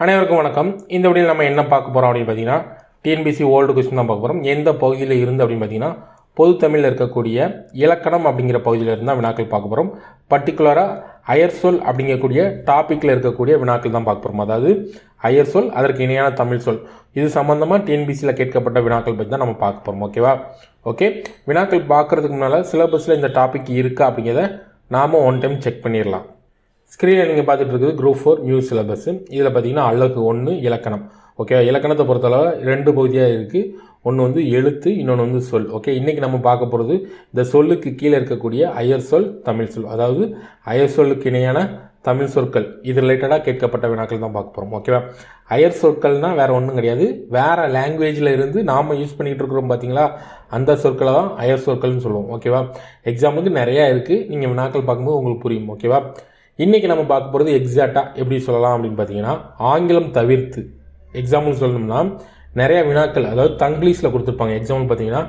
அனைவருக்கும் வணக்கம். இந்த வீடியோவில் நம்ம என்ன பார்க்க போகிறோம் அப்படின்னு பார்த்தீங்கன்னா, டிஎன்பிசி ஓல்டு கொஸ்டின் தான் பார்க்க போகிறோம். எந்த பகுதியில் இருந்து அப்படின்னு பார்த்தீங்கன்னா, பொது தமிழில் இருக்கக்கூடிய இலக்கணம் அப்படிங்கிற பகுதியில் இருந்தால் வினாக்கள் பார்க்க போகிறோம். பர்டிகுலராக அயர் சொல் அப்படிங்கக்கூடிய டாப்பிக்கில் இருக்கக்கூடிய வினாக்கள் தான் பார்க்க போகிறோம். அதாவது அயர் சொல், அதற்கு இணையான தமிழ் சொல், இது சம்மந்தமாக டிஎன்பிசியில் கேட்கப்பட்ட வினாக்கள் பற்றி தான் நம்ம பார்க்க போகிறோம். ஓகேவா? ஓகே, வினாக்கள் பார்க்குறதுக்கு முன்னால் சிலபஸில் இந்த டாபிக் இருக்கா அப்படிங்கிறத நாம் ஒன் டைம் செக் பண்ணிடலாம். ஸ்க்ரீனில் நீங்கள் பார்த்துட்டு இருக்குது குரூப் 4 நியூ சிலபஸ். இதில் பார்த்தீங்கன்னா அழகு 1 இலக்கணம். ஓகே, இலக்கணத்தை பொறுத்தளவு 2 பகுதியாக இருக்குது. ஒன்று வந்து எழுத்து, இன்னொன்று வந்து சொல். ஓகே, இன்றைக்கி நம்ம பார்க்க போகிறது இந்த சொல்லுக்கு கீழே இருக்கக்கூடிய அயர் சொல், தமிழ் சொல். அதாவது அயர் சொல்லுக்கு இணையான தமிழ் சொற்கள், இது ரிலேட்டடாக கேட்கப்பட்ட வினாக்கள் தான் பார்க்க போகிறோம். ஓகேவா? அயர் சொற்கள்னால் வேறு ஒன்றும் கிடையாது, வேறு லாங்குவேஜில் இருந்து நாம் யூஸ் பண்ணிகிட்டு இருக்கிறோம் பார்த்தீங்களா, அந்த சொற்களை தான் அயர் சொற்கள்னு சொல்லுவோம். ஓகேவா? எக்ஸாம்பிளுக்கு நிறையா இருக்குது, நீங்கள் வினாக்கள் பார்க்கும்போது உங்களுக்கு புரியும். ஓகேவா? இன்றைக்கி நம்ம பார்க்க போகிறது எக்ஸாக்டாக எப்படி சொல்லலாம் அப்படின்னு பார்த்தீங்கன்னா, ஆங்கிலம் தவிர்த்து. எக்ஸாம்பிள் சொல்லணும்னா நிறையா வினாக்கள், அதாவது தங்கிலீஷில் கொடுத்துருப்பாங்க. எக்ஸாம்பிள் பார்த்தீங்கன்னா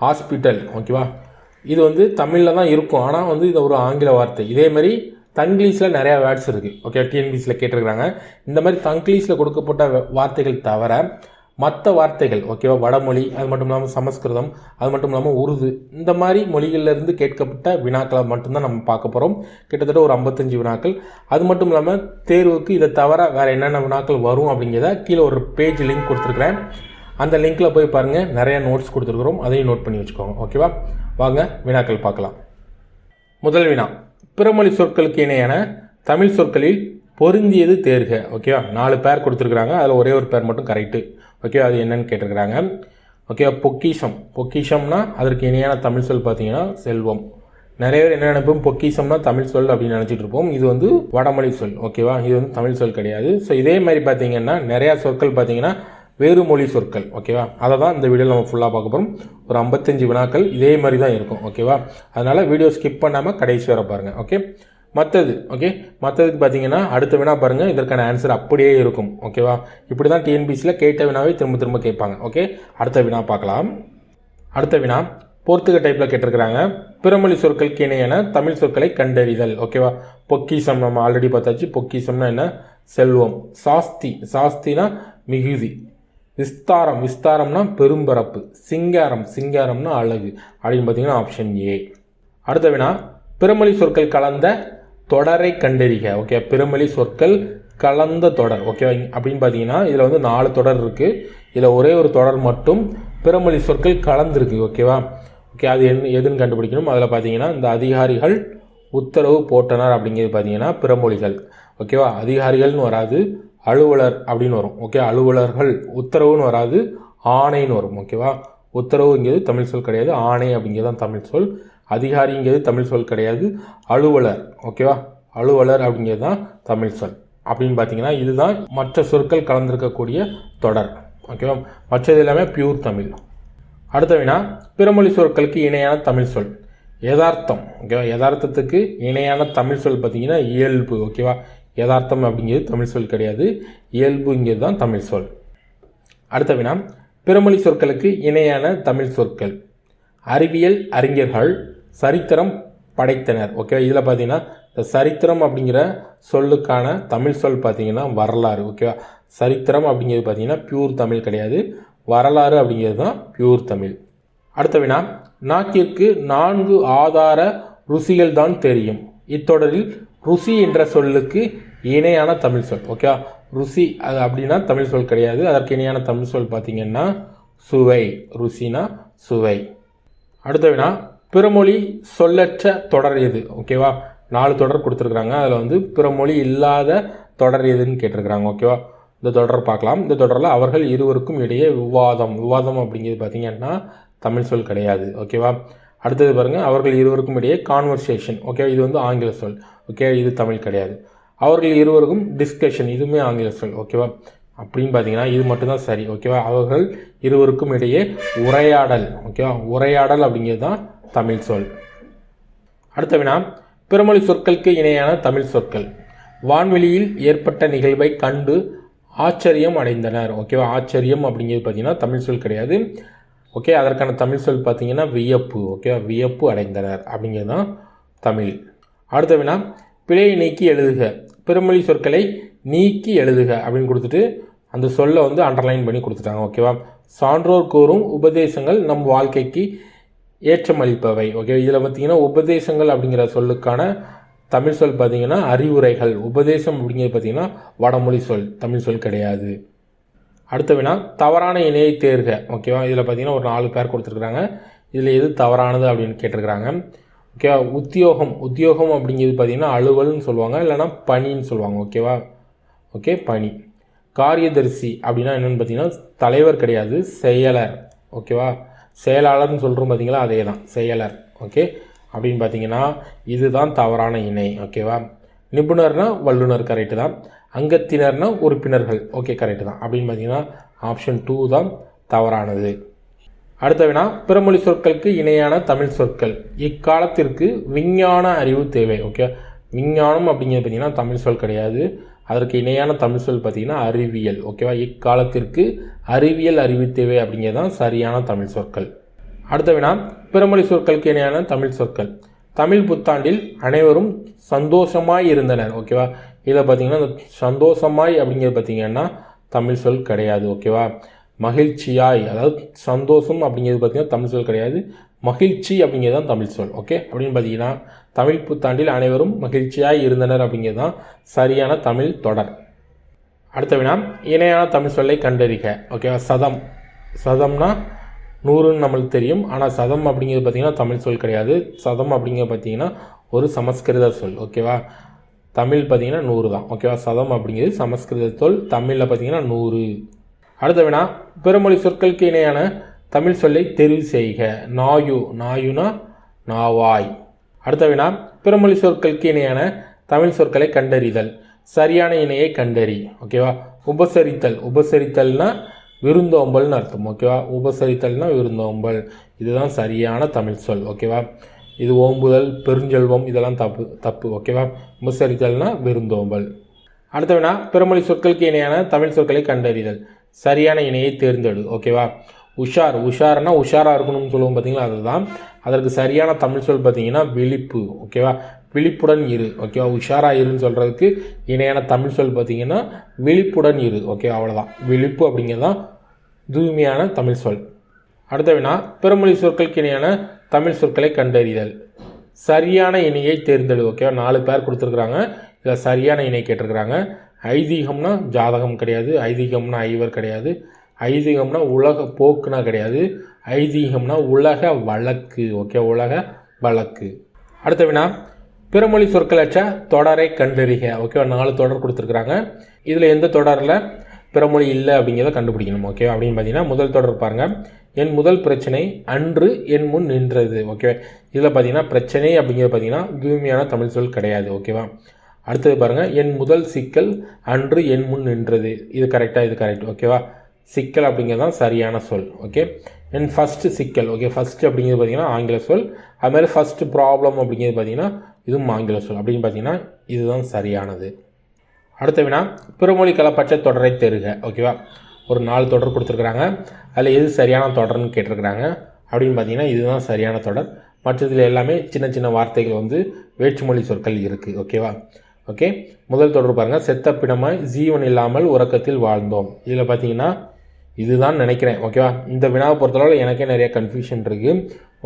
ஹாஸ்பிட்டல். ஓகேவா? இது வந்து தமிழில் தான் இருக்கும், ஆனால் வந்து இது ஒரு ஆங்கில வார்த்தை. இதேமாதிரி தங்கிலீஷில் நிறையா வேர்ட்ஸ் இருக்குது. ஓகே, டிஎன்பிசியில் கேட்டிருக்கிறாங்க. இந்த மாதிரி தங்கிலீஷில் கொடுக்கப்பட்ட வார்த்தைகள் தவிர மற்ற வார்த்தைகள், ஓகேவா, வடமொழி, அது மட்டும் இல்லாமல் சமஸ்கிருதம், அது மட்டும் இல்லாமல் உருது, இந்த மாதிரி மொழிகளிலிருந்து கேட்கப்பட்ட வினாக்களை மட்டும்தான் நம்ம பார்க்க போகிறோம். கிட்டத்தட்ட ஒரு 55 வினாக்கள். அது மட்டும் இல்லாமல் தேர்வுக்கு இதை தவிர வேறு என்னென்ன வினாக்கள் வரும் அப்படிங்கிறத கீழே ஒரு பேஜ் லிங்க் கொடுத்துருக்குறேன். அந்த லிங்க்கில் போய் பாருங்கள், நிறைய நோட்ஸ் கொடுத்துருக்குறோம், அதையும் நோட் பண்ணி வச்சுக்கோங்க. ஓகேவா? வாங்க வினாக்கள் பார்க்கலாம். முதல் வினா, பிறமொழி சொற்களுக்கு இணையான தமிழ் சொற்களில் பொருந்தியது தேர்க. ஓகேவா? 4 பேர் கொடுத்துருக்குறாங்க, அதில் ஒரே ஒரு பேர் மட்டும் கரெக்டு. ஓகே, அது என்னன்னு கேட்டிருக்கிறாங்க. ஓகே, பொக்கிஷம். பொக்கிஷம்னா அதற்கு இணையான தமிழ் சொல் பார்த்தீங்கன்னா செல்வம். நிறைய பேர் என்ன நினைப்போம், பொக்கிஷம்னா தமிழ் சொல் அப்படின்னு நினச்சிட்டு இருப்போம். இது வந்து வடமொழி சொல். ஓகேவா? இது வந்து தமிழ் சொல் கிடையாது. ஸோ இதே மாதிரி பார்த்தீங்கன்னா நிறையா சொற்கள் பார்த்தீங்கன்னா வேறு மொழி சொற்கள். ஓகேவா? அதை தான் இந்த வீடியோவில் நம்ம ஃபுல்லாக பார்க்க போகிறோம். ஒரு 55 வினாக்கள் இதே மாதிரி தான் இருக்கும். ஓகேவா? அதனால் வீடியோ ஸ்கிப் பண்ணாமல் கடைசி வர பாருங்கள். ஓகே, மற்றது. ஓகே, மற்றதுக்கு பார்த்தீங்கன்னா அடுத்த வினா பாருங்கள், இதற்கான ஆன்சர் அப்படியே இருக்கும். ஓகேவா? இப்படி தான் டிஎன்பிசியில் கேட்ட வினாவை திரும்ப திரும்ப கேட்பாங்க. ஓகே, அடுத்த வினா பார்க்கலாம். அடுத்த வினா போர்த்துக டைப்பில் கேட்டிருக்கிறாங்க. பிறமொழி சொற்களுக்கு இணையான தமிழ் சொற்களை கண்டறிதல். ஓகேவா? பொக்கிஷம் நம்ம ஆல்ரெடி பார்த்தாச்சு. பொக்கிஷம்னா என்ன? செல்வம். சாஸ்தி, சாஸ்தினா மிகுதி. விஸ்தாரம், விஸ்தாரம்னா பெரும்பரப்பு. சிங்காரம், சிங்காரம்னா அழகு அப்படின்னு பார்த்தீங்கன்னா ஆப்ஷன் ஏ. அடுத்த வினா, பிறமொழி சொற்கள் கலந்த தொடரை கண்டறிக. ஓகே, பிறமொழி சொற்கள் கலந்த தொடர். ஓகே, அப்படின்னு பார்த்தீங்கன்னா இதில் வந்து 4 தொடர் இருக்குது. இதில் ஒரே ஒரு தொடர் மட்டும் பிறமொழி சொற்கள் கலந்துருக்கு. ஓகேவா? ஓகே, அது எதுன்னு கண்டுபிடிக்கணும். அதில் பார்த்தீங்கன்னா இந்த அதிகாரிகள் உத்தரவு போட்டனர் அப்படிங்கிறது பார்த்தீங்கன்னா பிறமொழிகள். ஓகேவா? அதிகாரிகள்னு வராது, அலுவலர் அப்படின்னு வரும். ஓகே, அலுவலர்கள். உத்தரவுன்னு வராது, ஆணைன்னு வரும். ஓகேவா? உத்தரவுங்கிறது தமிழ் சொல் கிடையாது, ஆணை அப்படிங்கிறது தான் தமிழ் சொல். அதிகாரிங்கிறது தமிழ் சொல் கிடையாது, அலுவலர். ஓகேவா? அலுவலர் அப்படிங்கிறது தான் தமிழ் சொல். அப்படின்னு பார்த்தீங்கன்னா இதுதான் மற்ற சொற்கள் கலந்திருக்கக்கூடிய தொடர். ஓகேவா? மற்றது எல்லாமே பியூர் தமிழ். அடுத்த வினா, பிறமொழி சொற்களுக்கு இணையான தமிழ் சொல் யதார்த்தம். ஓகேவா? யதார்த்தத்துக்கு இணையான தமிழ் சொல் பார்த்தீங்கன்னா இயல்பு. ஓகேவா? யதார்த்தம் அப்படிங்கிறது தமிழ் சொல் கிடையாது, இயல்புங்கிறது தான் தமிழ் சொல். அடுத்த வினா, பிறமொழி சொற்களுக்கு இணையான தமிழ் சொற்கள் அறிவியல் அறிஞர்கள் சரித்திரம் படைத்தனர். ஓகே, இதில் பார்த்தீங்கன்னா இந்த சரித்திரம் அப்படிங்கிற சொல்லுக்கான தமிழ் சொல் பார்த்தீங்கன்னா வரலாறு. ஓகேவா? சரித்திரம் அப்படிங்கிறது பார்த்தீங்கன்னா பியூர் தமிழ் கிடையாது, வரலாறு அப்படிங்கிறது தான் பியூர் தமிழ். அடுத்த வினா, நாக்கிற்கு 4 ஆதார ருசிகள் தான் தெரியும். இத்தொடரில் ருசி என்ற சொல்லுக்கு இணையான தமிழ் சொல். ஓகேவா? ருசி அது அப்படின்னா தமிழ் சொல் கிடையாது, அதற்கு இணையான தமிழ் சொல் பார்த்தீங்கன்னா சுவை. ருசினா சுவை. அடுத்த வினா, பிறமொழி சொல்லற்ற தொடர் எது? ஓகேவா? 4 தொடர் கொடுத்துருக்குறாங்க, அதில் வந்து பிறமொழி இல்லாத தொடர் எதுன்னு கேட்டிருக்கிறாங்க. ஓகேவா? இந்த தொடர் பார்க்கலாம். இந்த தொடரில் அவர்கள் இருவருக்கும் இடையே விவாதம். விவாதம் அப்படிங்கிறது பார்த்தீங்கன்னா தமிழ் சொல் கிடையாது. ஓகேவா? அடுத்தது பாருங்கள், அவர்கள் இருவருக்கும் இடையே கான்வர்சேஷன். ஓகே, இது வந்து ஆங்கில சொல். ஓகே, இது தமிழ் கிடையாது. அவர்கள் இருவருக்கும் டிஸ்கஷன், இதுவுமே ஆங்கில சொல். ஓகேவா? அப்படின்னு பார்த்தீங்கன்னா இது மட்டும்தான் சரி. ஓகேவா? அவர்கள் இருவருக்கும் இடையே உரையாடல். ஓகேவா? உரையாடல் அப்படிங்கிறது தான் தமிழ் சொல். அடுத்த வினா, பிறமொழி சொற்களுக்கு இணையான தமிழ் சொற்கள் வான்வெளியில் ஏற்பட்ட நிகழ்வை கண்டு ஆச்சரியம் அடைந்தனர். ஓகேவா? ஆச்சரியம் அப்படிங்கிறது பார்த்தீங்கன்னா தமிழ் சொல் கிடையாது. ஓகே, அதற்கான தமிழ் சொல் பார்த்தீங்கன்னா வியப்பு. ஓகேவா? வியப்பு அடைந்தனர் அப்படிங்கிறது தான் தமிழ். அடுத்த வினா, பிழையை நீக்கி எழுதுக. பிறமொழி சொற்களை நீக்கி எழுதுக அப்படின்னு கொடுத்துட்டு அந்த சொல்லை வந்து அண்டர்லைன் பண்ணி கொடுத்துட்டாங்க. ஓகேவா? சான்றோர் கூறும் உபதேசங்கள் நம் வாழ்க்கைக்கு ஏற்றமளிப்பவை. ஓகே, இதில் பார்த்தீங்கன்னா உபதேசங்கள் அப்படிங்கிற சொல்லுக்கான தமிழ் சொல் பார்த்தீங்கன்னா அறிவுரைகள். உபதேசம் அப்படிங்கிறது பார்த்தீங்கன்னா வடமொழி சொல், தமிழ் சொல் கிடையாது. அடுத்த வினா, தவறான இணையை தேர்க. ஓகேவா? இதில் பார்த்தீங்கன்னா ஒரு 4 பேர் கொடுத்துருக்குறாங்க. இதில் எது தவறானது அப்படின்னு கேட்டிருக்கிறாங்க. ஓகேவா? உத்தியோகம் அப்படிங்கிறது பார்த்தீங்கன்னா அலுவல்னு சொல்லுவாங்க, இல்லைனா பணின்னு சொல்லுவாங்க. ஓகேவா? ஓகே, பணி. காரியதரிசி அப்படின்னா என்னென்னு பார்த்தீங்கன்னா தலைவர் கிடையாது, செயலர். ஓகேவா? செயலாளர்னு சொல்கிறோம் பார்த்தீங்களா, அதே தான் செயலர். ஓகே, அப்படின்னு பார்த்தீங்கன்னா இதுதான் தவறான இணை. ஓகேவா? நிபுணர்னா வல்லுநர், கரெக்டு தான். அங்கத்தினர்னா உறுப்பினர்கள், ஓகே கரெக்டு தான். அப்படின்னு பார்த்தீங்கன்னா ஆப்ஷன் 2 தான் தவறானது. அடுத்த வினா, பிறமொழி சொற்களுக்கு இணையான தமிழ் சொற்கள். இக்காலத்திற்கு விஞ்ஞான அறிவு தேவை. ஓகே, விஞ்ஞானம் அப்படிங்கிறது பார்த்தீங்கன்னா தமிழ் சொல் கிடையாது. அதற்கு இணையான தமிழ் சொல் பார்த்தீங்கன்னா அறிவியல். ஓகேவா? இக்காலத்திற்கு அறிவியல் அறிவு தேவை அப்படிங்கிறது தான் சரியான தமிழ் சொற்கள். அடுத்த வினா, பிறமொழி சொற்களுக்கு இணையான தமிழ் சொற்கள். தமிழ் புத்தாண்டில் அனைவரும் சந்தோஷமாய் இருந்தனர். ஓகேவா? இதில் பார்த்தீங்கன்னா இந்த சந்தோஷமாய் அப்படிங்கிறது பார்த்தீங்கன்னா தமிழ் சொல் கிடையாது. ஓகேவா? மகிழ்ச்சியாய், அதாவது சந்தோஷம் அப்படிங்கிறது பார்த்தீங்கன்னா தமிழ் சொல் கிடையாது, மகிழ்ச்சி அப்படிங்கிறது தான் தமிழ் சொல். ஓகே, அப்படின்னு பார்த்தீங்கன்னா தமிழ் புத்தாண்டில் அனைவரும் மகிழ்ச்சியாய் இருந்தனர் அப்படிங்கிறது தான் சரியான தமிழ் தொடர். அடுத்த வினா, இணையான தமிழ் சொல்லை கண்டறிக. ஓகேவா? சதம்னா 100ன்னு நம்மளுக்கு தெரியும், ஆனால் சதம் அப்படிங்கிறது பார்த்தீங்கன்னா தமிழ் சொல் கிடையாது. சதம் அப்படிங்கிறது பார்த்தீங்கன்னா ஒரு சமஸ்கிருத சொல். ஓகேவா? தமிழ் பார்த்தீங்கன்னா 100 தான். ஓகேவா? சதம் அப்படிங்கிறது சமஸ்கிருத சொல், தமிழில் பார்த்தீங்கன்னா 100. அடுத்த வினா, பிறமொழி சொற்களுக்கு இணையான தமிழ் சொல்லை தெரிவு செய்க. நாயுனா நாவாய். அடுத்த வினா, பிறமொழி சொற்களுக்கு இணையான தமிழ் சொற்களை கண்டறிதல். சரியான இணையை கண்டறி. ஓகேவா? உபசரித்தல்னா விருந்தோம்பல்னு அர்த்தம். ஓகேவா? உபசரித்தல்னா விருந்தோம்பல், இதுதான் சரியான தமிழ் சொல். ஓகேவா? இது ஓம்புதல், பெருஞ்செல்வம், இதெல்லாம் தப்பு. ஓகேவா? உபசரித்தல்னா விருந்தோம்பல். அடுத்த வினா, பிறமொழி சொற்களுக்கு இணையான தமிழ் சொற்களை கண்டறிதல். சரியான இணையை தேர்ந்தெடு. ஓகேவா? உஷார்னா உஷாராக இருக்கணும்னு சொல்லுவோம் பார்த்தீங்களா, அதுதான். அதற்கு சரியான தமிழ் சொல் பார்த்தீங்கன்னா விழிப்பு. ஓகேவா? விழிப்புடன் இரு. ஓகேவா? உஷாராக இருன்னு சொல்கிறதுக்கு இணையான தமிழ் சொல் பார்த்தீங்கன்னா விழிப்புடன் இரு. ஓகே, அவ்வளோதான். விழிப்பு அப்படிங்கிறது தான் தூய்மையான தமிழ் சொல். அடுத்த வினா, பிறமொழி சொற்களுக்கு இணையான தமிழ் சொற்களை கண்டறிதல். சரியான இணையை தேர்ந்தெடு. ஓகேவா? 4 பேர் கொடுத்துருக்குறாங்க. இதில் சரியான இணை கேட்டிருக்கிறாங்க. ஐதீகம்னா ஜாதகம் கிடையாது, ஐதீகம்னா ஐவர் கிடையாது, ஐதீகம்னா உலக போக்குனா கிடையாது, ஐதீகம்னா உலக வழக்கு. ஓகே, உலக வழக்கு. அடுத்த வினா, பிறமொழி சொற்களற்ற தொடரை கண்டறிக. ஓகேவா? 4 தொடர் கொடுத்துருக்குறாங்க. இதில் எந்த தொடரில் பிறமொழி இல்லை அப்படிங்கிறத கண்டுபிடிக்கணும். ஓகே, அப்படின்னு பார்த்தீங்கன்னா முதல் தொடர் பாருங்கள். என் முதல் பிரச்சனை அன்று என் முன் நின்றது. ஓகேவா? இதில் பார்த்தீங்கன்னா பிரச்சனை அப்படிங்கிறது பார்த்தீங்கன்னா தூய்மையான தமிழ் சொல் கிடையாது. ஓகேவா? அடுத்தது பாருங்கள், என் முதல் சிக்கல் அன்று என் முன் நின்றது. இது கரெக்டாக, இது கரெக்ட். ஓகேவா? சிக்கல் அப்படிங்கிறது தான் சரியான சொல். ஓகே, என் ஃபஸ்ட்டு சிக்கல். ஓகே, ஃபஸ்ட்டு அப்படிங்கிறது பார்த்தீங்கன்னா ஆங்கில சொல். அதுமாதிரி ஃபஸ்ட்டு ப்ராப்ளம் அப்படிங்கிறது பார்த்தீங்கன்னா இதுவும் ஆங்கில சொல். அப்படின்னு பார்த்தீங்கன்னா இதுதான் சரியானது. அடுத்த வினா, பிறமொழி கலப்பற்ற தொடரை தேர்க. ஓகேவா? ஒரு 4 தொடர் கொடுத்துருக்குறாங்க. அதில் எது சரியான தொடர்னு கேட்டிருக்கிறாங்க. அப்படின்னு பார்த்தீங்கன்னா இதுதான் சரியான தொடர். மற்றதில் எல்லாமே சின்ன சின்ன வார்த்தைகள் வந்து வேற்றுமொழி சொற்கள் இருக்குது. ஓகேவா? ஓகே, முதல் தொடர் பாருங்கள். செத்த பிணமாய் ஜீவன் இல்லாமல் உறக்கத்தில் வாழ்ந்தோம். இதில் பார்த்தீங்கன்னா இதுதான் நினைக்கிறேன். ஓகேவா? இந்த வினாவை பொறுத்தளவில் எனக்கே நிறைய கன்ஃபியூஷன் இருக்குது.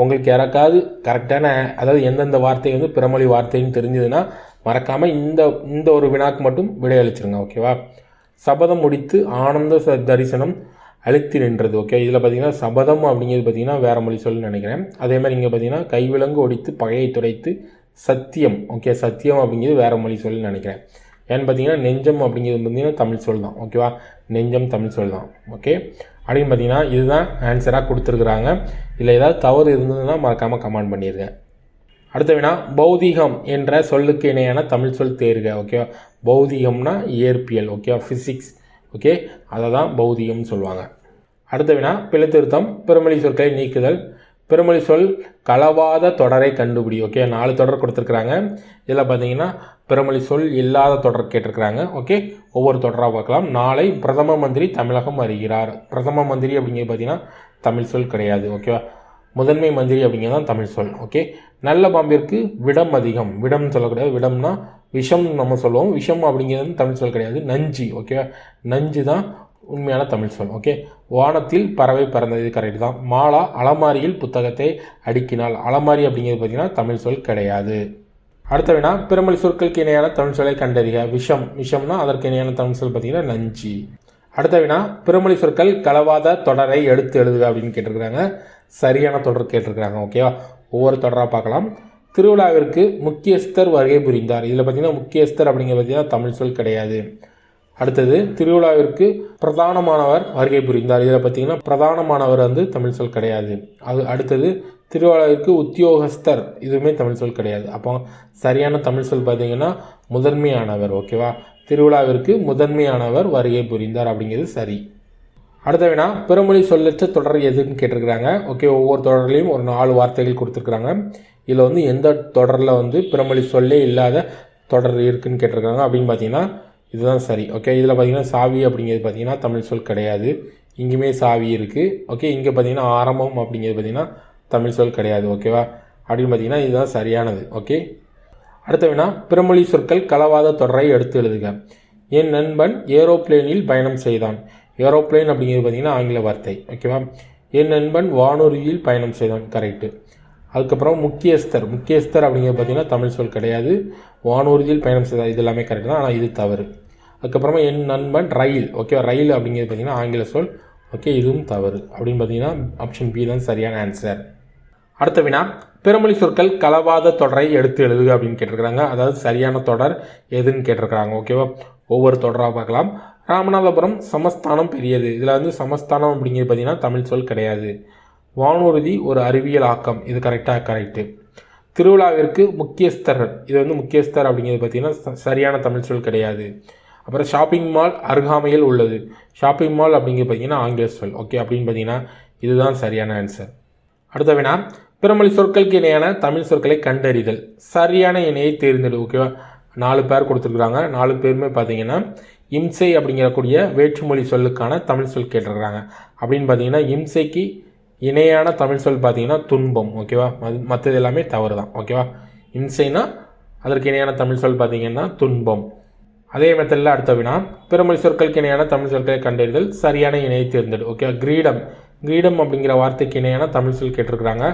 உங்களுக்கு யாராக்காவது கரெக்டான, அதாவது எந்தெந்த வார்த்தை வந்து பிறமொழி வார்த்தைன்னு தெரிஞ்சதுன்னா மறக்காமல் இந்த ஒரு வினாக்கு மட்டும் விடையளிச்சிருங்க. ஓகேவா? சபதம் முடித்து ஆனந்த தரிசனம் அழுத்தி நின்றது. ஓகே, இதில் பார்த்தீங்கன்னா சபதம் அப்படிங்கிறது பார்த்தீங்கன்னா வேறு மொழி சொல்லுன்னு நினைக்கிறேன். அதே மாதிரி இங்கே பார்த்தீங்கன்னா கைவிலங்கு ஒடித்து பகையை துடைத்து சத்தியம். ஓகே, சத்தியம் அப்படிங்கிறது வேறு மொழி சொல்லுன்னு நினைக்கிறேன். ஏன்னு பார்த்தீங்கன்னா நெஞ்சம் அப்படிங்கிறது பார்த்தீங்கன்னா தமிழ் சொல் தான். ஓகேவா? நெஞ்சம் தமிழ் சொல் தான். ஓகே, அப்படின்னு பார்த்தீங்கன்னா இதுதான் ஆன்சராக கொடுத்துருக்குறாங்க. இதில் ஏதாவது தவறு இருந்ததுன்னா மறக்காமல் கமெண்ட் பண்ணிடுங்க. அடுத்த வினா, பௌதிகம் என்ற சொல்லுக்கு இணையான தமிழ் சொல் தேர்க. ஓகேவா? பௌதிகம்னா இயற்பியல். ஓகேவா? ஃபிசிக்ஸ். ஓகே, அதை தான் பௌதிகம்னு சொல்லுவாங்க. அடுத்த வினா, பிழைத்திருத்தம் பிறமொழி சொற்களை நீக்குதல். பிறமொழி சொல் கலவாத தொடரை கண்டுபிடி. ஓகே, 4 தொடர் கொடுத்துருக்குறாங்க. இதில் பார்த்தீங்கன்னா பிறமொழி சொல் இல்லாத தொடர் கேட்டிருக்கிறாங்க. ஓகே, ஒவ்வொரு தொடராக பார்க்கலாம். நாளை பிரதம மந்திரி தமிழகம் வருகிறார். பிரதம மந்திரி அப்படிங்கிறது பார்த்தீங்கன்னா தமிழ் சொல் கிடையாது. ஓகேவா? முதன்மை மந்திரி அப்படிங்கிறது தான் தமிழ் சொல். ஓகே, நல்ல பாம்பிற்கு விடம் அதிகம். விடம்னு சொல்லக்கூடாது, விடம்னா விஷம் நம்ம சொல்லுவோம். விஷம் அப்படிங்கிறது தமிழ் சொல் கிடையாது, நஞ்சு. ஓகே, நஞ்சு தான் உண்மையான தமிழ் சொல். ஓகே, வானத்தில் பறவை பறந்தது கரெக்ட் தான். மாலா அலமாரியில் புத்தகத்தை அடுக்கினாள். அலமாரி அப்படிங்கிறது பார்த்தீங்கன்னா தமிழ் சொல் கிடையாது. அடுத்த வினா, பிறமொழி சொற்களுக்கு இணையான தமிழ் சொல்லை கண்டறிக. விஷம், விஷம்னா அதற்கு இணையான தமிழ் சொல் பார்த்தீங்கன்னா நஞ்சு. அடுத்த வினா, பிறமொழி சொற்கள் கலவாத தொடரை எடுத்து எழுதுக அப்படின்னு கேட்டிருக்கிறாங்க. சரியான தொடர் கேட்டிருக்கிறாங்க. ஓகேவா, ஒவ்வொரு தொடராக பார்க்கலாம். திருவிழாவிற்கு முக்கியஸ்தர் வருகை புரிந்தார். இதில் பார்த்தீங்கன்னா முக்கியஸ்தர் அப்படிங்கிறது பார்த்தீங்கன்னா தமிழ் சொல் கிடையாது. அடுத்தது, திருவிழாவிற்கு பிரதானமானவர் வருகை புரிந்தார். இதில் பார்த்தீங்கன்னா பிரதானமானவர் வந்து தமிழ் சொல் கிடையாது. அது அடுத்தது, திருவிழாவிற்கு உத்தியோகஸ்தர், இதுவுமே தமிழ் சொல் கிடையாது. அப்போ சரியான தமிழ் சொல் பார்த்தீங்கன்னா முதன்மையானவர். ஓகேவா, திருவிழாவிற்கு முதன்மையானவர் வருகை புரிந்தார் அப்படிங்கிறது சரி. அடுத்த வினா, பிறமொழி சொல்லற்ற தொடர் எதுன்னு கேட்டிருக்கிறாங்க. ஓகே, ஒவ்வொரு தொடர்லையும் ஒரு 4 வார்த்தைகள் கொடுத்துருக்குறாங்க. இதில் வந்து எந்த தொடரில் வந்து பிறமொழி சொல்லே இல்லாத தொடர் இருக்குதுன்னு கேட்டிருக்காங்க அப்படின்னு பார்த்தீங்கன்னா இதுதான் சரி. ஓகே, இதில் பார்த்தீங்கன்னா சாவி அப்படிங்கிறது பார்த்தீங்கன்னா தமிழ் சொல் கிடையாது. இங்கேயுமே சாவி இருக்குது. ஓகே, இங்கே பார்த்தீங்கன்னா ஆரம்பம் அப்படிங்கிறது பார்த்தீங்கன்னா தமிழ் சொல் கிடையாது. ஓகேவா, அப்படின்னு பார்த்தீங்கன்னா இதுதான் சரியானது. ஓகே, அடுத்த வினா, பிறமொழி சொற்கள் கலவாத தொடரை எடுத்து எழுதுக. என் நண்பன் ஏரோப்ளேனில் பயணம் செய்தான். ஏரோப்ளேன் அப்படிங்கிறது பார்த்தீங்கன்னா ஆங்கில வார்த்தை. ஓகேவா, என் நண்பன் வானூர்தியில் பயணம் செய்தான் கரெக்டு. அதுக்கப்புறம் முக்கியஸ்தர், முக்கியஸ்தர் அப்படிங்கிறது பார்த்தீங்கன்னா தமிழ் சொல் கிடையாது. வானூர்தியில் பயணம் செய்தார், இது எல்லாமே கரெக்டு தான், ஆனால் இது தவறு. அதுக்கப்புறமா என் நண்பன் ரயில். ஓகே, ரயில் அப்படிங்கிறது பார்த்தீங்கன்னா ஆங்கில சொல். ஓகே, இதுவும் தவறு. அப்படின்னு பார்த்தீங்கன்னா ஆப்ஷன் பி தான் சரியான ஆன்சர். அடுத்த வினா, பிறமொழி சொற்கள் கலவாத தொடரை எடுத்து எழுதுக அப்படின்னு கேட்டிருக்கிறாங்க. அதாவது சரியான தொடர் எதுன்னு கேட்டிருக்கிறாங்க. ஓகேவா, ஒவ்வொரு தொடராக பார்க்கலாம். ராமநாதபுரம் சமஸ்தானம் பெரியது. இதில் வந்து சமஸ்தானம் அப்படிங்கிறது பார்த்தீங்கன்னா தமிழ் சொல் கிடையாது. வானூர்தி ஒரு அறிவியல் ஆக்கம், இது கரெக்டாக கரெக்டு. திருவிழாவிற்கு முக்கியஸ்தர்கள், இது வந்து முக்கியஸ்தர் அப்படிங்கிறது பார்த்தீங்கன்னா சரியான தமிழ் சொல் கிடையாது. அப்புறம் ஷாப்பிங் மால் அருகாமையில் உள்ளது. ஷாப்பிங் மால் அப்படிங்கிறது பார்த்தீங்கன்னா ஆங்கில சொல். ஓகே, அப்படின்னு பார்த்தீங்கன்னா இதுதான் சரியான ஆன்சர். அடுத்த வினா, பிறமொழி சொற்களுக்கு இணையான தமிழ் சொற்களை கண்டறிதல். சரியான இணையை தேர்ந்தெடு. ஓகேவா, 4 பேர் கொடுத்துருக்குறாங்க. 4 பேருமே பார்த்தீங்கன்னா இம்சை அப்படிங்கிறக்கூடிய வேற்றுமொழி சொல்லுக்கான தமிழ் சொல் கேட்டிருக்கிறாங்க. அப்படின்னு பார்த்தீங்கன்னா இம்சைக்கு இணையான தமிழ் சொல் பார்த்தீங்கன்னா துன்பம். ஓகேவா, மற்றது எல்லாமே தவறு தான். ஓகேவா, இம்சைனா அதற்கு இணையான தமிழ் சொல் பார்த்தீங்கன்னா துன்பம். அதே மெத்தடில் அடுத்த வினா, பிறமொழி சொற்களுக்கு இணையான தமிழ் சொற்களை கண்டறிதல். சரியான இணையை தேர்ந்தெடு. ஓகே, கிரீடம், கிரீடம் அப்படிங்கிற வார்த்தைக்கு இணையான தமிழ் சொல் கேட்டிருக்கிறாங்க.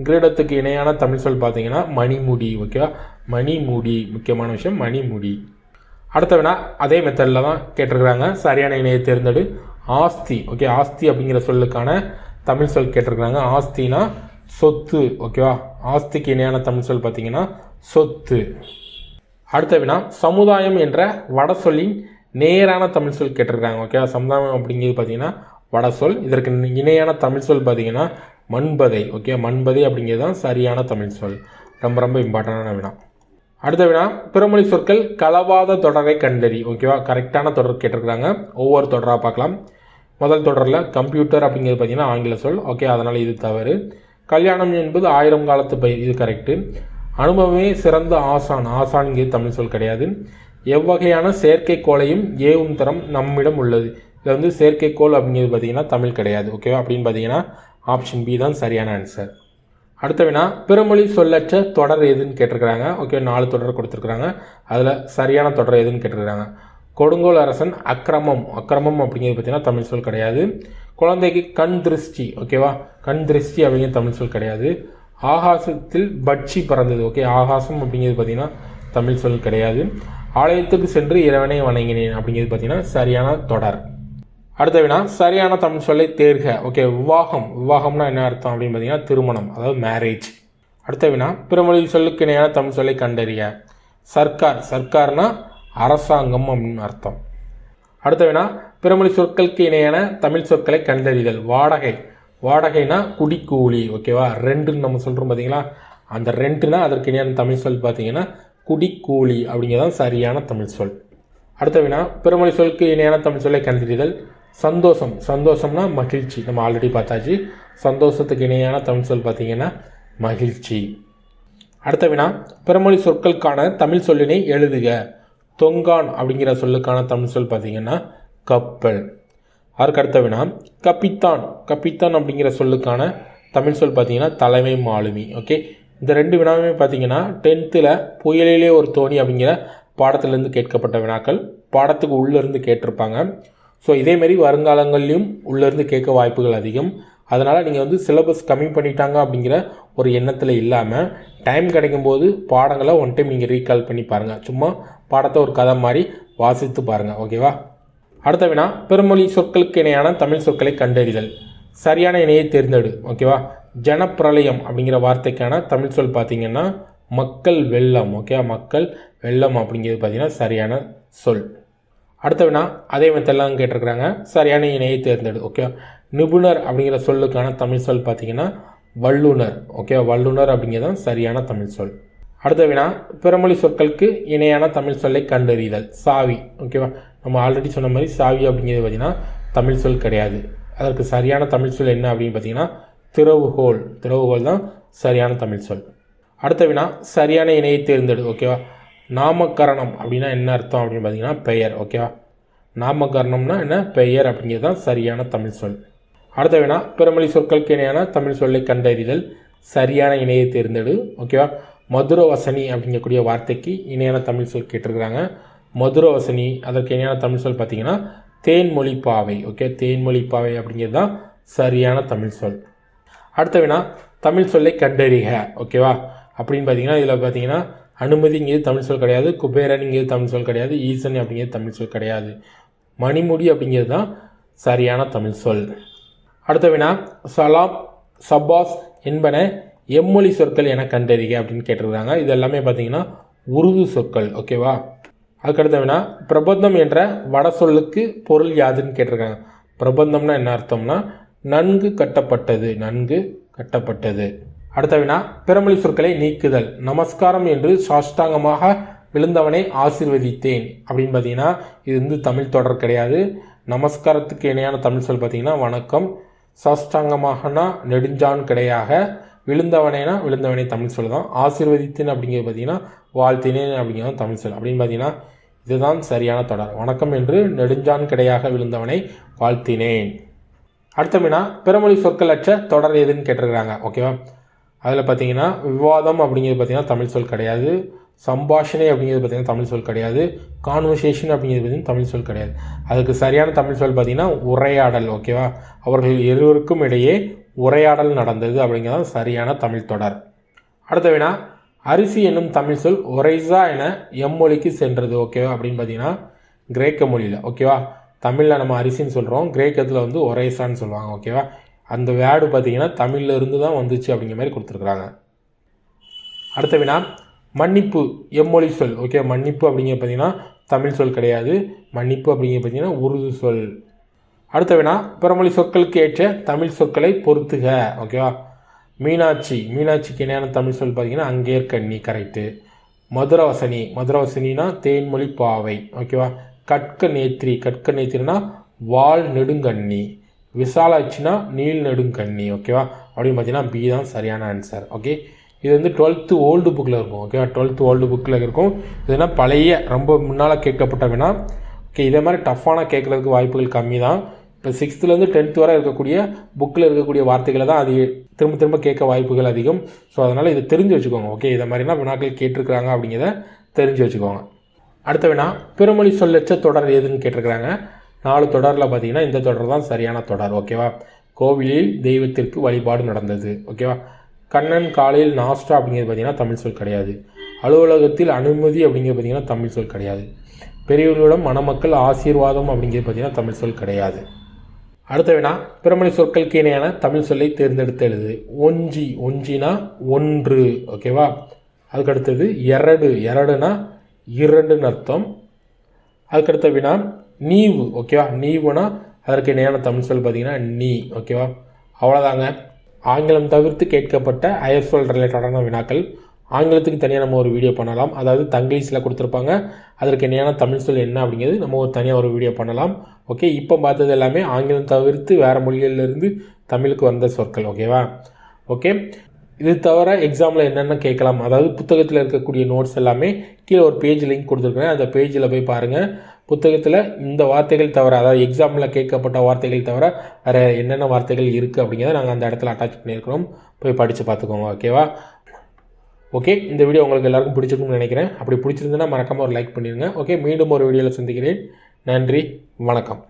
கிரீடத்துக்கு இணையான தமிழ் சொல் பார்த்தீங்கன்னா மணிமுடி. ஓகேவா, மணிமுடி, முக்கியமான விஷயம் மணிமுடி. அடுத்த வினா அதே மெத்தடில் தான் கேட்டிருக்கிறாங்க. சரியான இணையை தேர்ந்தெடு. ஆஸ்தி. ஓகே, ஆஸ்தி அப்படிங்கிற சொல்லுக்கான தமிழ் சொல் கேட்டிருக்கிறாங்க. ஆஸ்தினா சொத்து. ஓகேவா, ஆஸ்திக்கு இணையான தமிழ் சொல் பார்த்தீங்கன்னா சொத்து. அடுத்த வினா, சமுதாயம் என்ற வட சொல்லின் நேரான தமிழ் சொல் கேட்டிருக்கிறாங்க. ஓகேவா, சமுதாயம் அப்படிங்கிறது பார்த்தீங்கன்னா வட சொல். இதற்கு இணையான தமிழ் சொல் பார்த்தீங்கன்னா மண்பதை. ஓகே, மண்பதை அப்படிங்கிறது தான் சரியான தமிழ் சொல். ரொம்ப ரொம்ப இம்பார்ட்டண்டான வினா. அடுத்த வினா, பிறமொழி சொற்கள் கலவாத தொடரை கண்டறி. ஓகேவா, கரெக்டான தொடர் கேட்டிருக்கிறாங்க. ஒவ்வொரு தொடராக பார்க்கலாம். முதல் தொடரில் கம்ப்யூட்டர் அப்படிங்கிறது பார்த்தீங்கன்னா ஆங்கில சொல். ஓகே, அதனால் இது தவறு. கல்யாணம் என்பது 1000 காலத்து பயிர், இது கரெக்டு. அனுபவமே சிறந்த ஆசான், ஆசான்கிறது தமிழ் சொல் கிடையாது. எவ்வகையான செயற்கைக்கோளையும் ஏவும் தரம் நம்மிடம் உள்ளது. இதில் வந்து செயற்கைக்கோள் அப்படிங்கிறது பார்த்தீங்கன்னா தமிழ் கிடையாது. ஓகேவா, அப்படின்னு பார்த்தீங்கன்னா ஆப்ஷன் பி தான் சரியான ஆன்சர். அடுத்த வினா, பிறமொழி சொல்லற்ற தொடர் எதுன்னு கேட்டிருக்கிறாங்க. ஓகே, 4 தொடர் கொடுத்துருக்குறாங்க. அதில் சரியான தொடர் எதுன்னு கேட்டிருக்கிறாங்க. கொடுங்கோல் அரசன் அக்கிரமம். அக்கிரமம் அப்படிங்கிறது பார்த்தீங்கன்னா தமிழ் சொல் கிடையாது. குழந்தைக்கு கண் திருஷ்டி. ஓகேவா, கண் திருஷ்டி அப்படிங்கிறது தமிழ் சொல் கிடையாது. ஆகாசத்தில் பட்சி பறந்தது. ஓகே, ஆகாசம் அப்படிங்கிறது பார்த்தீங்கன்னா தமிழ் சொல் கிடையாது. ஆலயத்துக்கு சென்று இறைவனை வணங்கினேன் அப்படிங்கிறது பார்த்தீங்கன்னா சரியான தொடர். அடுத்த வினா, சரியான தமிழ் சொல்லை தேர்க. ஓகே, விவாகம். விவாகம்னா என்ன அர்த்தம் அப்படின்னு பார்த்தீங்கன்னா திருமணம், அதாவது மேரேஜ். அடுத்த வினா, பிறமொழி சொல்லுக்கு இணையான தமிழ் சொல்லை கண்டறிய. சர்க்கார். சர்க்கார்னா அரசாங்கம் அப்படின்னு அர்த்தம். அடுத்த வினா, பிறமொழி சொற்களுக்கு இணையான தமிழ் சொற்களை கண்டறிதல். வாடகை. வாடகைனா குடிக்கூலி. ஓகேவா, ரெண்டுன்னு நம்ம சொல்கிறோம் பார்த்தீங்களா, அந்த ரெண்டுனா அதற்கு இணையான தமிழ் சொல் பார்த்தீங்கன்னா குடிக்கூலி அப்படிங்கிறதான் சரியான தமிழ் சொல். அடுத்த வினா, பிறமொழி சொல்லுக்கு இணையான தமிழ் சொல்லை கண்டறிதல். சந்தோஷம். சந்தோஷம்னா மகிழ்ச்சி, நம்ம ஆல்ரெடி பார்த்தாச்சு. சந்தோஷத்துக்கு இணையான தமிழ் சொல் பார்த்தீங்கன்னா மகிழ்ச்சி. அடுத்த வினா, பிறமொழி சொற்களுக்கான தமிழ் சொல்லினை எழுதுக. தொங்கான் அப்படிங்கிற சொல்லுக்கான தமிழ் சொல் பார்த்தீங்கன்னா கப்பல். அதற்கு அடுத்த வினா, கப்பித்தான். கப்பித்தான் அப்படிங்கிற சொல்லுக்கான தமிழ் சொல் பார்த்தீங்கன்னா தலைமை மாலுமி. ஓகே, இந்த 2 வினாவுமே பார்த்தீங்கன்னா 10th புயலிலே ஒரு தோணி அப்படிங்கிற பாடத்திலேருந்து கேட்கப்பட்ட வினாக்கள், பாடத்துக்கு உள்ளேருந்து கேட்டிருப்பாங்க. ஸோ இதேமாரி வருங்காலங்கள்லையும் உள்ளேருந்து கேட்க வாய்ப்புகள் அதிகம். அதனால் நீங்கள் வந்து சிலபஸ் கம்மி பண்ணிட்டாங்க அப்படிங்கிற ஒரு எண்ணத்தில் இல்லாமல் டைம் கிடைக்கும்போது பாடங்களை ஒன் டைம் நீங்கள் ரீகால் பண்ணி பாருங்கள். சும்மா பாடத்தை ஒரு கதை மாதிரி வாசித்து பாருங்கள். ஓகேவா? அடுத்த வினா, பிறமொழி சொற்களுக்கு இணையான தமிழ் சொற்களை கண்டறிதல். சரியான இணையை தேர்ந்தெடு. ஓகேவா? ஜனப்பிரளயம் அப்படிங்கிற வார்த்தைக்கான தமிழ் சொல் பார்த்தீங்கன்னா மக்கள் வெள்ளம். ஓகே, மக்கள் வெள்ளம் அப்படிங்கிறது பார்த்தீங்கன்னா சரியான சொல். அடுத்த வினா, அதே மெத்தெல்லாம் கேட்டிருக்கிறாங்க. சரியான இணையை தேர்ந்தெடு. ஓகே, நிபுணர் அப்படிங்கிற சொல்லுக்கான தமிழ் சொல் பார்த்தீங்கன்னா வல்லுனர். ஓகே, வல்லுனர் அப்படிங்கிறது தான் சரியான தமிழ் சொல். அடுத்த வினா, பிறமொழி சொற்களுக்கு இணையான தமிழ் சொல்லை கண்டறிதல். சாவி. ஓகேவா? நம்ம ஆல்ரெடி சொன்ன மாதிரி சாவி அப்படிங்கிறது பார்த்தீங்கன்னா தமிழ் சொல் கிடையாது. அதற்கு சரியான தமிழ் சொல் என்ன அப்படின்னு பார்த்தீங்கன்னா திறவுகோல். திறவுகோல் தான் சரியான தமிழ் சொல். அடுத்த வினா, சரியான இணையை தேர்ந்தெடு. ஓகேவா? நாமகரணம் அப்படின்னா என்ன அர்த்தம் அப்படின்னு பார்த்தீங்கன்னா பெயர். ஓகேவா? நாமகரணம்னா என்ன? பெயர் அப்படிங்கிறது தான் சரியான தமிழ் சொல். அடுத்த வினா, பிறமொழி சொற்களுக்கு இணையான தமிழ் சொல்லை கண்டறிதல். சரியான இணையை தேர்ந்தெடு. ஓகேவா? மதுரவசனி அப்படிங்கக்கூடிய வார்த்தைக்கு இணையான தமிழ் சொல் கேட்டிருக்கிறாங்க. மதுரவசனி அதற்கு இணையான தமிழ் சொல் பார்த்தீங்கன்னா தேன்மொழி பாவை. ஓகே, தேன்மொழி பாவை அப்படிங்கிறது தான் சரியான தமிழ் சொல். அடுத்த வினா, தமிழ் சொல்லை கண்டறிக. ஓகேவா? அப்படின்னு பார்த்தீங்கன்னா இதில் பார்த்தீங்கன்னா அனுமதிங்கிறது தமிழ் சொல் கிடையாது, குபேரனுங்கிறது தமிழ் சொல் கிடையாது, ஈசன் அப்படிங்கிறது தமிழ் சொல் கிடையாது. மணிமுடி அப்படிங்கிறது தான் சரியான தமிழ் சொல். அடுத்த வினா, சலாம், சப்பாஸ் என்பன எம்மொழி சொற்கள் என கண்டறிக அப்படின்னு கேட்டிருக்காங்க. இது எல்லாமே பார்த்தீங்கன்னா உருது சொற்கள். ஓகேவா? அதுக்கடுத்த வினா, பிரபந்தம் என்ற வட சொல்லுக்கு பொருள் யாதுன்னு கேட்டிருக்காங்க. பிரபந்தம்னா என்ன அர்த்தம்னா நன்கு கட்டப்பட்டது. நன்கு கட்டப்பட்டது. அடுத்த வினா, பிறமொழி சொற்களை நீக்குதல். நமஸ்காரம் என்று சாஷ்டாங்கமாக விழுந்தவனை ஆசீர்வதித்தேன் அப்படின்னு பார்த்தீங்கன்னா இது வந்து தமிழ் தொடர் கிடையாது. நமஸ்காரத்துக்கு இணையான தமிழ் சொல் பார்த்தீங்கன்னா வணக்கம். சாஷ்டாங்கமாகனா நெடுஞ்சான் கிடையாக. விழுந்தவனேனா விழுந்தவனை தமிழ் சொல் தான். ஆசீர்வதித்தேன் அப்படிங்கிறது பார்த்தீங்கன்னா வாழ்த்தினேன் அப்படிங்கிறது தமிழ் சொல். அப்படின்னு பார்த்தீங்கன்னா இதுதான் சரியான தொடர். வணக்கம் என்று நெடுஞ்சான் கிடையாக விழுந்தவனை வாழ்த்தினேன். அடுத்த வினா, பிறமொழி சொற்கள் அற்ற தொடர் எதுன்னு கேட்டிருக்கிறாங்க. ஓகேவா? அதில் பார்த்தீங்கன்னா விவாதம் அப்படிங்கிறது பார்த்தீங்கன்னா தமிழ் சொல் கிடையாது. சம்பாஷணை அப்படிங்கிறது பார்த்தீங்கன்னா தமிழ் சொல் கிடையாது. கான்வர்சேஷன் அப்படிங்கிறது பார்த்தீங்கன்னா தமிழ் சொல் கிடையாது. அதுக்கு சரியான தமிழ் சொல் பார்த்தீங்கன்னா உரையாடல். ஓகேவா? அவர்கள் இருவருக்கும் இடையே உரையாடல் நடந்தது அப்படிங்கிறது சரியான தமிழ் தொடர். அடுத்த வினா, அரிசி என்னும் தமிழ் சொல் ஒரைசா என எம்மொழிக்கு சென்றது. ஓகேவா? அப்படின்னு பார்த்தீங்கன்னா கிரேக்க மொழியில். ஓகேவா? தமிழில் நம்ம அரிசின்னு சொல்கிறோம், கிரேக்கத்தில் வந்து ஒரைசான்னு சொல்லுவாங்க. ஓகேவா? அந்த வேர்டு பார்த்தீங்கன்னா தமிழில் இருந்து தான் வந்துச்சு அப்படிங்கிற மாதிரி கொடுத்துருக்குறாங்க. அடுத்த வினா, மன்னிப்பு எம்மொழி சொல். ஓகே, மன்னிப்பு அப்படிங்கிறது பார்த்தீங்கன்னா தமிழ் சொல் கிடையாது. மன்னிப்பு அப்படிங்கிறது பார்த்தீங்கன்னா உருது சொல். அடுத்த வினா, பிறமொழி சொற்களுக்கு ஏற்ற தமிழ் சொற்களை பொறுத்துக. ஓகேவா? மீனாட்சி. மீனாட்சிக்கு இணையான தமிழ் சொல் பார்த்தீங்கன்னா அங்கேற்கண்ணி. கரெக்டு. மதுரவசனி. மதுரவசனினா தேன்மொழி பாவை. ஓகேவா? கட்க நேத்திரி. கட்க நேத்திரினா வால் நெடுங்கண்ணி. விசாலாட்சினா நீல் நெடுங்கண்ணி. ஓகேவா? அப்படின்னு பார்த்தீங்கன்னா பி தான் சரியான ஆன்சர். ஓகே, இது வந்து 12th ஓல்டு புக்கில் இருக்கும். ஓகேவா? 12th ஓல்டு புக்கில் இருக்கும். இதுனா பழைய ரொம்ப முன்னால் கேட்கப்பட்ட வினா. ஓகே, இதே மாதிரி டஃப்பான கேட்குறதுக்கு வாய்ப்புகள் கம்மி தான். இப்போ 6th-லேருந்து 10th வரை இருக்கக்கூடிய புக்கில் இருக்கக்கூடிய வார்த்தைகளை தான் அது திரும்ப திரும்ப கேட்க வாய்ப்புகள் அதிகம். ஸோ அதனால் இதை தெரிஞ்சு வச்சுக்கோங்க. ஓகே, இதை மாதிரினா வினாக்கள் கேட்டிருக்கிறாங்க அப்படிங்கிறத தெரிஞ்சு வச்சுக்கோங்க. அடுத்த வினா, பிறமொழி சொல்லற்ற தொடர் எதுன்னு கேட்டிருக்கிறாங்க. 4 தொடரில் பார்த்தீங்கன்னா இந்த தொடர் தான் சரியான தொடர். ஓகேவா? கோவிலில் தெய்வத்திற்கு வழிபாடு நடந்தது. ஓகேவா? கண்ணன் காலையில் நாஸ்டா அப்படிங்கிறது பார்த்தீங்கன்னா தமிழ் சொல் கிடையாது. அலுவலகத்தில் அனுமதி அப்படிங்கிறது பார்த்தீங்கன்னா தமிழ் சொல் கிடையாது. பெரியவர்களிடம் மணமக்கள் ஆசீர்வாதம் அப்படிங்கிறது பார்த்தீங்கன்னா தமிழ் சொல் கிடையாது. அடுத்த வினா, பிறமொழி சொற்களுக்கு இணையான தமிழ் சொல்லை தேர்ந்தெடுத்து எழுது. ஒஞ்சி. ஒஞ்சினா ஒன்று. ஓகேவா? அதுக்கடுத்தது எரடு. எரடுனா இரண்டுன்னு அர்த்தம். அதுக்கடுத்த வினா, நீவு. ஓகேவா? நீவுனா அதற்கு இணையான தமிழ் சொல் பார்த்தீங்கன்னா நீ. ஓகேவா? அவ்வளோதாங்க. ஆங்கிலம் தவிர்த்து கேட்கப்பட்ட ஐஎஸ்எல் ரிலேட்டடான வினாக்கள். ஆங்கிலத்துக்கு தனியாக நம்ம ஒரு வீடியோ பண்ணலாம். அதாவது தங்கிலீஷில் கொடுத்துருப்பாங்க, அதற்கு இணையான தமிழ் சொல் என்ன அப்படிங்கிறது நம்ம ஒரு தனியாக ஒரு வீடியோ பண்ணலாம். ஓகே, இப்போ பார்த்தது எல்லாமே ஆங்கிலம் தவிர்த்து வேறு மொழிகளிலிருந்து தமிழுக்கு வந்த சொற்கள். ஓகேவா? ஓகே, இது தவிர எக்ஸாமில் என்னென்ன கேட்கலாம், அதாவது புத்தகத்தில் இருக்கக்கூடிய நோட்ஸ் எல்லாமே கீழே ஒரு பேஜ் லிங்க் கொடுத்துருக்குறேன். அந்த பேஜில் போய் பாருங்கள். புத்தகத்தில் இந்த வார்த்தைகள் தவிர, அதாவது எக்ஸாம்பிளில் கேட்கப்பட்ட வார்த்தைகள் தவிர வேறு என்னென்ன வார்த்தைகள் இருக்குது அப்படிங்கிறத நாங்கள் அந்த இடத்துல அட்டாச் பண்ணியிருக்கிறோம். போய் படித்து பார்த்துக்கோங்க. ஓகேவா? ஓகே, இந்த வீடியோ உங்களுக்கு எல்லாருக்கும் பிடிச்சிருக்குன்னு நினைக்கிறேன். அப்படி பிடிச்சிருந்துன்னா மறக்காமல் ஒரு லைக் பண்ணிடுங்க. ஓகே, மீண்டும் ஒரு வீடியோவில் சந்திக்கிறேன். நன்றி, வணக்கம்.